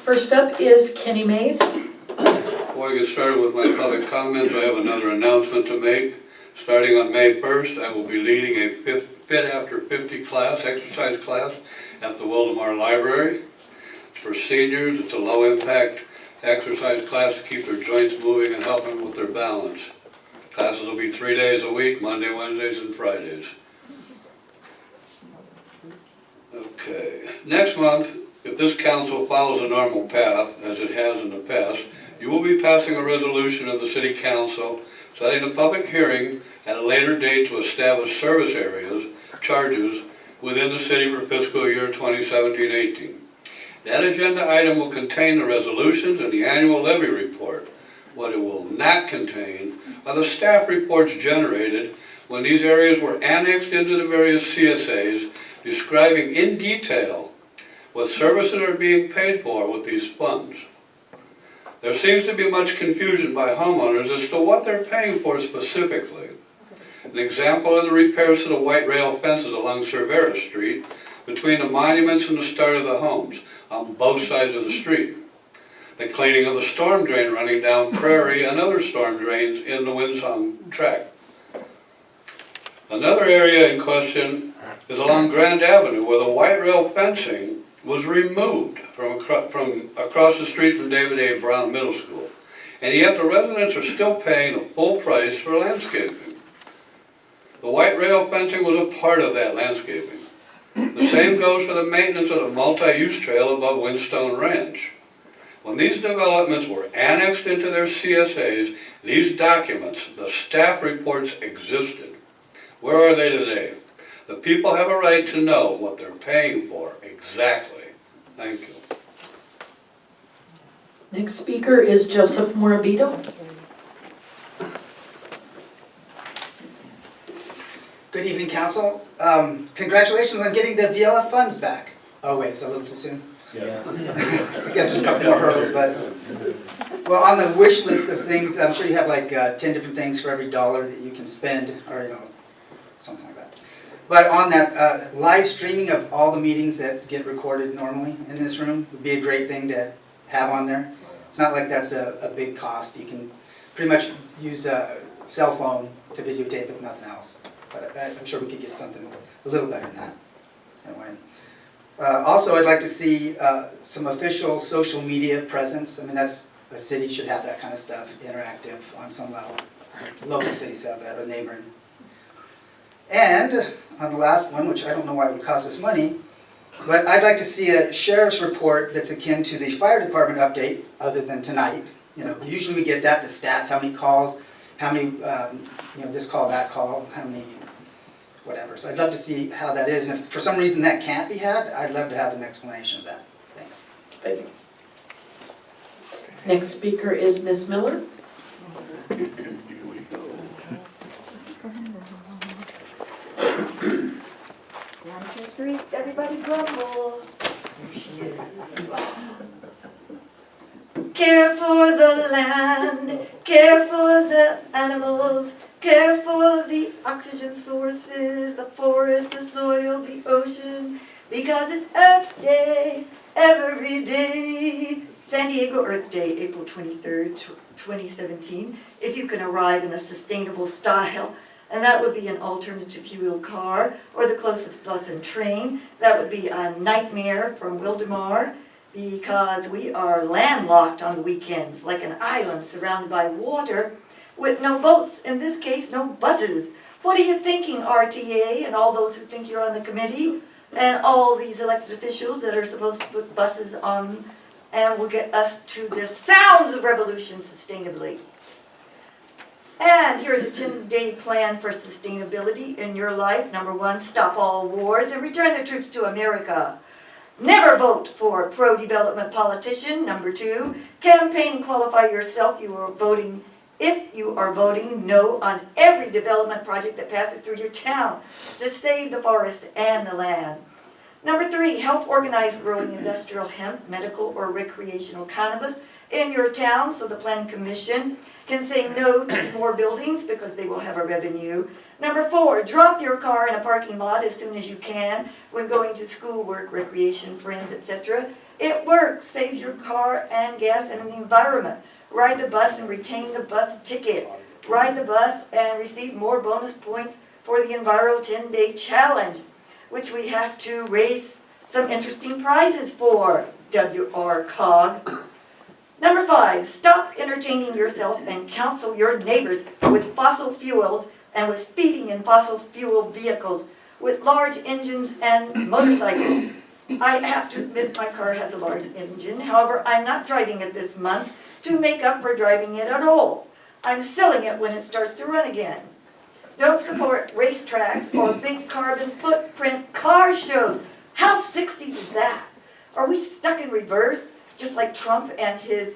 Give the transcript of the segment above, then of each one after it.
First up is Kenny Mays. Before I get started with my public comments, I have another announcement to make. Starting on May 1st, I will be leading a Fit After 50 class, exercise class, at the Wildomar Library. It's for seniors. It's a low-impact exercise class to keep their joints moving and help them with their balance. Classes will be 3 days a week, Monday, Wednesdays, and Fridays. Okay, next month, if this council follows a normal path, as it has in the past, you will be passing a resolution of the City Council setting a public hearing at a later date to establish service areas, charges, within the city for fiscal year 2017-18. That agenda item will contain the resolutions and the annual levy report. What it will not contain are the staff reports generated when these areas were annexed into the various CSAs, describing in detail what services are being paid for with these funds. There seems to be much confusion by homeowners as to what they're paying for specifically. An example are the repairs to the white rail fences along Cervera Street between the monuments and the start of the homes on both sides of the street. The cleaning of the storm drain running down Prairie and other storm drains in the Windsong tract. Another area in question is along Grand Avenue, where the white rail fencing was removed from across the street from David A. Brown Middle School. And yet the residents are still paying the full price for landscaping. The white rail fencing was a part of that landscaping. The same goes for the maintenance of the multi-use trail above Windstone Ranch. When these developments were annexed into their CSAs, these documents, the staff reports, existed. Where are they today? The people have a right to know what they're paying for exactly. Thank you. Next speaker is Joseph Morabito. Good evening, Council. Congratulations on getting the VLF funds back. Oh wait, it's a little too soon? Yeah. I guess there's a couple more hurdles, but... Well, on the wish list of things, I'm sure you have like 10 different things for every dollar that you can spend, or you know, something like that. But on that, live streaming of all the meetings that get recorded normally in this room would be a great thing to have on there. It's not like that's a big cost. You can pretty much use a cell phone to videotape it, if nothing else. But I'm sure we could get something a little better than that. Anyway. Also, I'd like to see some official social media presence. I mean, a city should have that kind of stuff, interactive on some level. Local cities have that, or neighboring. And on the last one, which I don't know why it would cost us money, but I'd like to see a sheriff's report that's akin to the fire department update, other than tonight. You know, usually we get that, the stats, how many calls, how many, you know, this call, that call, how many, whatever. So I'd love to see how that is. And if for some reason that can't be had, I'd love to have an explanation of that. Thanks. Thank you. Next speaker is Ms. Miller. 1, 2, 3, everybody grumble. Here she is. Care for the land, care for the animals, care for the oxygen sources, the forest, the soil, the ocean, because it's Earth Day every day. San Diego Earth Day, April 23rd, 2017. If you can arrive in a sustainable style, and that would be an alternative fuel car, or the closest bus and train. That would be a nightmare from Wildomar, because we are landlocked on the weekends, like an island surrounded by water, with no boats, in this case, no buses. What are you thinking, RTA, and all those who think you're on the committee, and all these elected officials that are supposed to put buses on, and will get us to the sounds of revolution sustainably? And here's a 10-day plan for sustainability in your life. Number 1, stop all wars and return the troops to America. Never vote for a pro-development politician. Number 2, campaign and qualify yourself. If you are voting no on every development project that passes through your town to save the forest and the land. Number 3, help organize growing industrial hemp, medical, or recreational cannabis in your town so the Planning Commission can say no to more buildings because they will have a revenue. Number 4, drop your car in a parking lot as soon as you can when going to school, work, recreation, friends, etc. It works, saves your car and gas and the environment. Ride the bus and retain the bus ticket. Ride the bus and receive more bonus points for the Enviro 10-day challenge, which we have to raise some interesting prizes for. WR COG. Number 5, stop entertaining yourself and counsel your neighbors with fossil fuels and with speeding in fossil fuel vehicles with large engines and motorcycles. I have to admit my car has a large engine, however, I'm not driving it this month to make up for driving it at all. I'm selling it when it starts to run again. Don't support racetracks or big carbon footprint car shows. How 60s is that? Are we stuck in reverse, just like Trump and his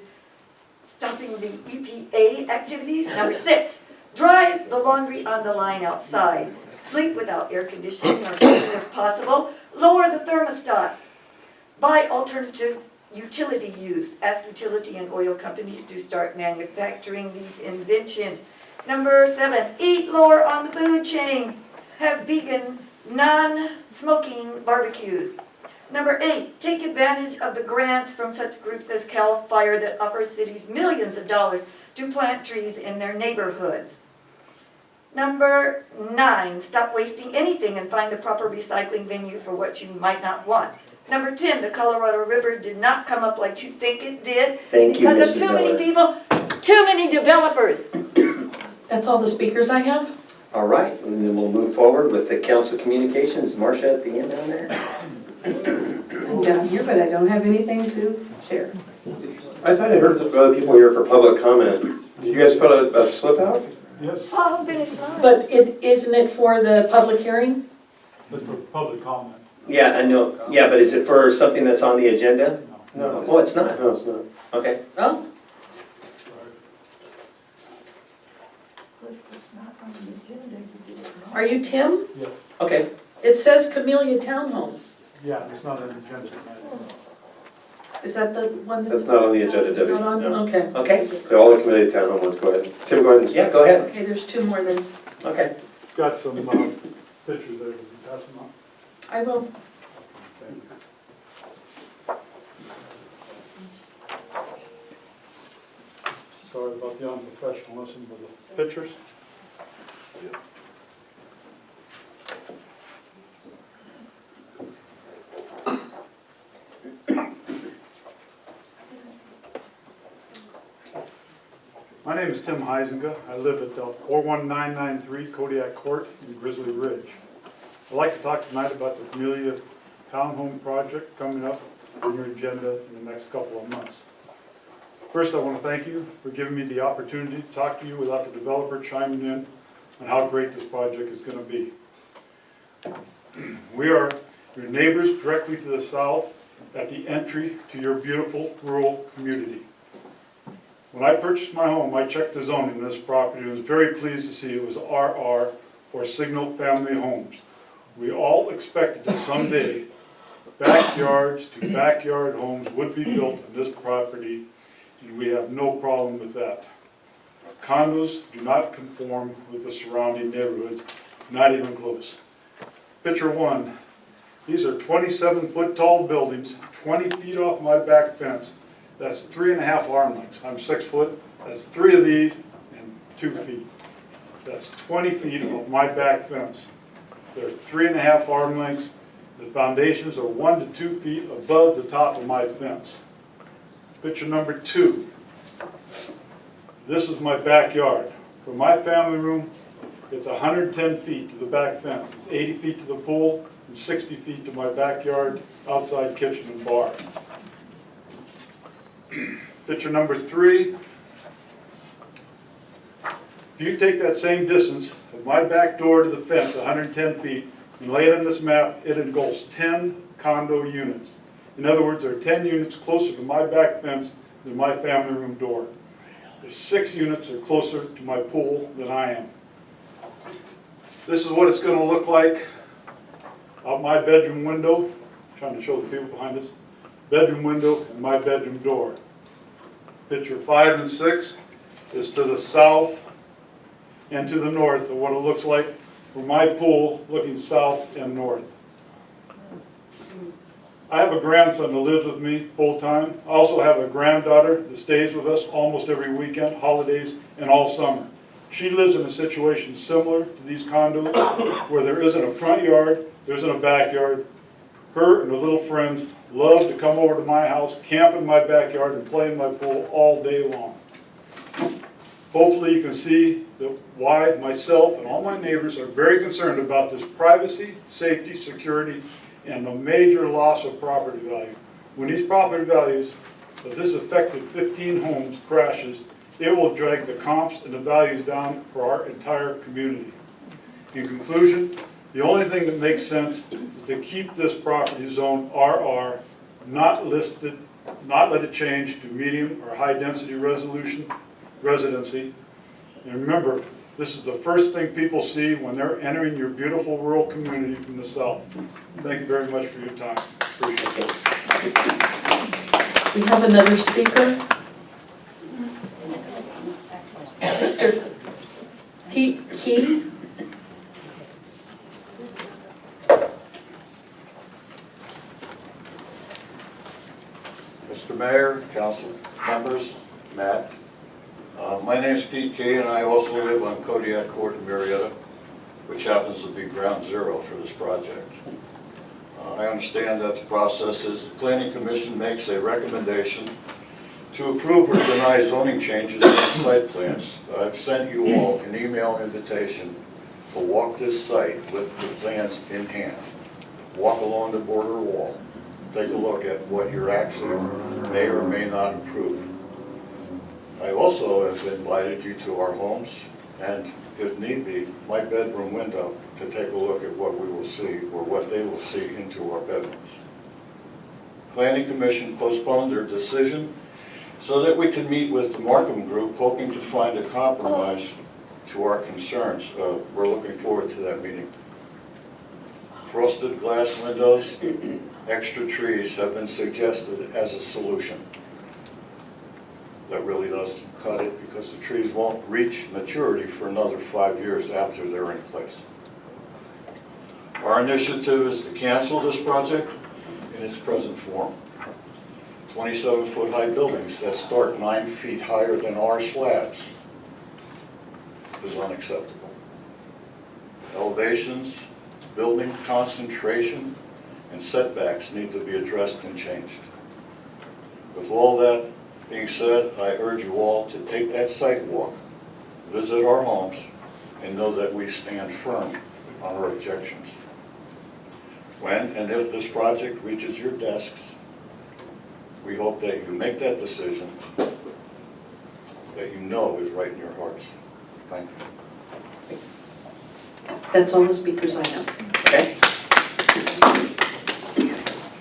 stopping the EPA activities? Number 6, dry the laundry on the line outside. Sleep without air conditioning or heating if possible. Lower the thermostat. Buy alternative utility use. Ask utility and oil companies to start manufacturing these inventions. Number 7, eat lower on the food chain. Have vegan, non-smoking barbecues. Number 8, take advantage of the grants from such groups as CAL FIRE that offer cities millions of dollars to plant trees in their neighborhoods. Number 9, stop wasting anything and find the proper recycling venue for what you might not want. Number 10, the Colorado River did not come up like you think it did. Thank you, because of Mrs. too many Miller. people, too many developers. That's all the speakers I have? All right, and then we'll move forward with the council communications. Marcia at the end on that. I'm down here, but I don't have anything to share. I thought I heard some other people here for public comment. Did you guys fill a slip out? Yes, Oh, finish line. But isn't it for the public hearing? that's for public comment. Yeah, I know. Yeah, but is it for something that's on the agenda? No. Oh, it's not. No, it's not. Okay. Oh, are you Tim? Yes, Okay. It says Camellia Townhomes. yeah, it's not an agenda tonight. Is that the one That's not on the agenda, It's Debbie. not on? No. Okay. Okay. So all the committee townhome ones, go ahead. Tim, go ahead and speak. Yeah, go ahead. Okay, there's 2 more then. Okay. Got some pictures there, did you pass them on? I will. Thank you. Sorry about the unprofessionalism of the pictures. My name is Tim Huizenga. I live at 41993 Kodiak Court in Grizzly Ridge. I'd like to talk tonight about the Camellia Townhome project coming up on your agenda in the next couple of months. First, I want to thank you for giving me the opportunity to talk to you without the developer chiming in on how great this project is going to be. We are your neighbors directly to the south at the entry to your beautiful rural community. When I purchased my home, I checked the zoning in this property and was very pleased to see it was RR, or single family homes. We all expected that someday backyards to backyard homes would be built on this property, and we have no problem with that. Condos do not conform with the surrounding neighborhoods, not even close. Picture 1, these are 27-foot tall buildings, 20 feet off my back fence. That's 3.5 arm lengths. I'm 6 foot. That's 3 of these and 2 feet. That's 20 feet of my back fence. They're 3.5 arm lengths. The foundations are 1 to 2 feet above the top of my fence. Picture number 2. This is my backyard. For my family room, it's 110 feet to the back fence. It's 80 feet to the pool and 60 feet to my backyard, outside kitchen and bar. Picture number 3. If you take that same distance of my back door to the fence, 110 feet, and lay it on this map, it engulfs 10 condo units. In other words, there are 10 units closer to my back fence than my family room door. There's 6 units that are closer to my pool than I am. This is what it's going to look like out my bedroom window. I'm trying to show the people behind us. Bedroom window and my bedroom door. Picture 5 and 6 is to the south and to the north of what it looks like for my pool looking south and north. I have a grandson that lives with me full-time. I also have a granddaughter that stays with us almost every weekend, holidays, and all summer. She lives in a situation similar to these condos, where there isn't a front yard, there isn't a backyard. Her and her little friends love to come over to my house, camp in my backyard, and play in my pool all day long. Hopefully you can see why myself and all my neighbors are very concerned about this privacy, safety, security, and the major loss of property value. When these property values of this affected 15 homes crashes, it will drag the comps and the values down for our entire community. In conclusion, the only thing that makes sense is to keep this property zone RR, not let it change to medium or high density residency. And remember, this is the first thing people see when they're entering your beautiful rural community from the south. Thank you very much for your time. Appreciate it. We have another speaker. Mr. Pete Kee. Mr. Mayor, council members, Matt. My name's Pete Kee, and I also live on Kodiak Court in Marietta, which happens to be ground zero for this project. I understand that the process is the Planning Commission makes a recommendation to approve or deny zoning changes and site plans. I've sent you all an email invitation to walk this site with the plans in hand. Walk along the border wall. Take a look at what you're actually may or may not improve. I also have invited you to our homes and, if need be, my bedroom window to take a look at what we will see or what they will see into our bedrooms. Planning Commission postponed their decision so that we can meet with the Markham Group, hoping to find a compromise to our concerns. We're looking forward to that meeting. Frosted glass windows, extra trees have been suggested as a solution. That really doesn't cut it because the trees won't reach maturity for another 5 years after they're in place. Our initiative is to cancel this project in its present form. 27-foot high buildings that start 9 feet higher than our slabs is unacceptable. Elevations, building concentration, and setbacks need to be addressed and changed. With all that being said, I urge you all to take that site walk, visit our homes, and know that we stand firm on our objections. When and if this project reaches your desks, we hope that you make that decision that you know is right in your hearts. Thank you. That's all the speakers I have.